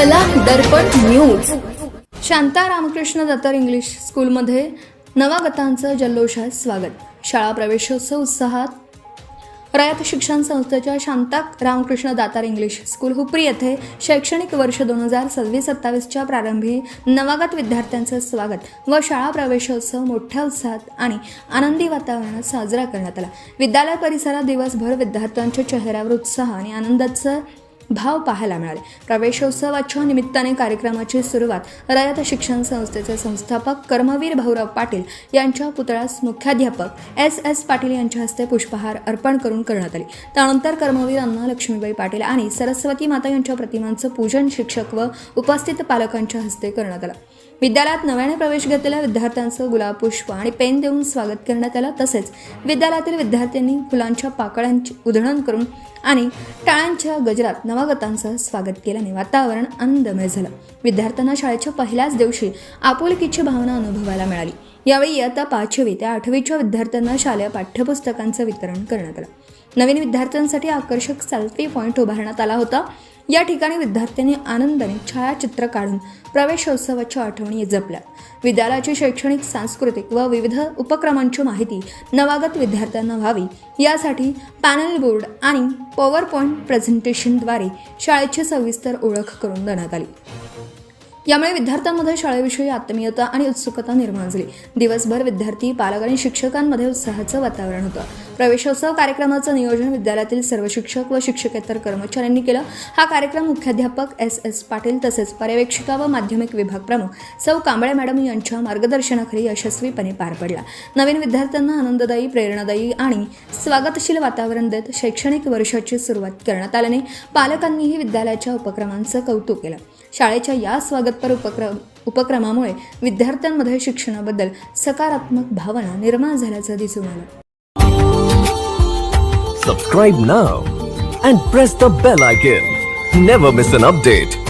कला दर्पण news. Shanta Ramakrishna Datar English स्कूलमध्ये नवागतांचं जल्लोषात स्वागत. शाळा प्रवेशोत्सव उत्साहात. रयत शिक्षण संस्थेच्या शांता रामकृष्ण दातार इंग्लिश स्कूल हुपरी येथे शैक्षणिक वर्ष 2026-27च्या प्रारंभी नवागत विद्यार्थ्यांचं स्वागत व शाळा प्रवेशोत्सव मोठ्या उत्साहात आणि आनंदी वातावरणात साजरा करण्यात आला. विद्यालय परिसरात दिवसभर विद्यार्थ्यांच्या चेहऱ्यावर उत्साह आणि आनंदाचं भाव पाहायला मिळाले. प्रवेशोत्सवाच्या निमित्ताने कार्यक्रमाची सुरुवात रयत शिक्षण संस्थेचे संस्थापक कर्मवीर भाऊराव पाटील यांच्या पुतळ्यास मुख्याध्यापक S.S. पाटील यांच्या हस्ते पुष्पहार अर्पण करून करण्यात आली. त्यानंतर कर्मवीर अण्णा लक्ष्मीबाई पाटील आणि सरस्वती माता यांच्या प्रतिमांचं पूजन शिक्षक व उपस्थित पालकांच्या हस्ते करण्यात आलं. विद्यालयात नव्याने प्रवेश घेतलेल्या विद्यार्थ्यांचं गुलाब पुष्प आणि पेन देऊन स्वागत करण्यात आलं. तसेच विद्यालयातील विद्यार्थ्यांनी फुलांच्या पाकळ्यांची उधळण करून आणि टाळ्यांच्या गजरात नवागतांचं स्वागत केल्याने वातावरण आनंदमय झालं. विद्यार्थ्यांना शाळेच्या पहिल्याच दिवशी आपुलकीची भावना अनुभवायला मिळाली. यावेळी इयत्ता 5वी ते 8वीच्या विद्यार्थ्यांना शालेय पाठ्यपुस्तकांचं वितरण करण्यात आलं. नवीन विद्यार्थ्यांसाठी आकर्षक सेल्फी पॉईंट उभारण्यात आला होता. या ठिकाणी विद्यार्थ्यांनी आनंदाने छायाचित्र काढून प्रवेशोत्सवाच्या आठवणी जपल्या. विद्यालयाची शैक्षणिक, सांस्कृतिक व विविध उपक्रमांची माहिती नवागत विद्यार्थ्यांना व्हावी यासाठी पॅनल बोर्ड आणि पॉवर पॉईंट प्रेझेंटेशनद्वारे शाळेची सविस्तर ओळख करून देण्यात आली. यामुळे विद्यार्थ्यांमध्ये शाळेविषयी आत्मीयता आणि उत्सुकता निर्माण झाली. दिवसभर विद्यार्थी, पालक आणि शिक्षकांमध्ये उत्साहाचं वातावरण होतं. प्रवेशोत्सव कार्यक्रमाचं नियोजन विद्यालयातील सर्व शिक्षक व शिक्षकेतर कर्मचाऱ्यांनी केलं. हा कार्यक्रम मुख्याध्यापक S.S. पाटील तसेच पर्यवेक्षिका व माध्यमिक विभाग प्रमुख सौ कांबळे मॅडम यांच्या मार्गदर्शनाखाली यशस्वीपणे पार पडला. नवीन विद्यार्थ्यांना आनंददायी, प्रेरणादायी आणि स्वागतशील वातावरण देत शैक्षणिक वर्षाची सुरुवात करण्यात आल्याने पालकांनीही विद्यालयाच्या उपक्रमांचं कौतुक केलं. शाळेच्या या स्वागतपर उपक्रमामुळे विद्यार्थ्यांमध्ये शिक्षणाबद्दल सकारात्मक भावना निर्माण झाल्याचं दिसून आलं. Subscribe now and press the bell icon. Never miss an update.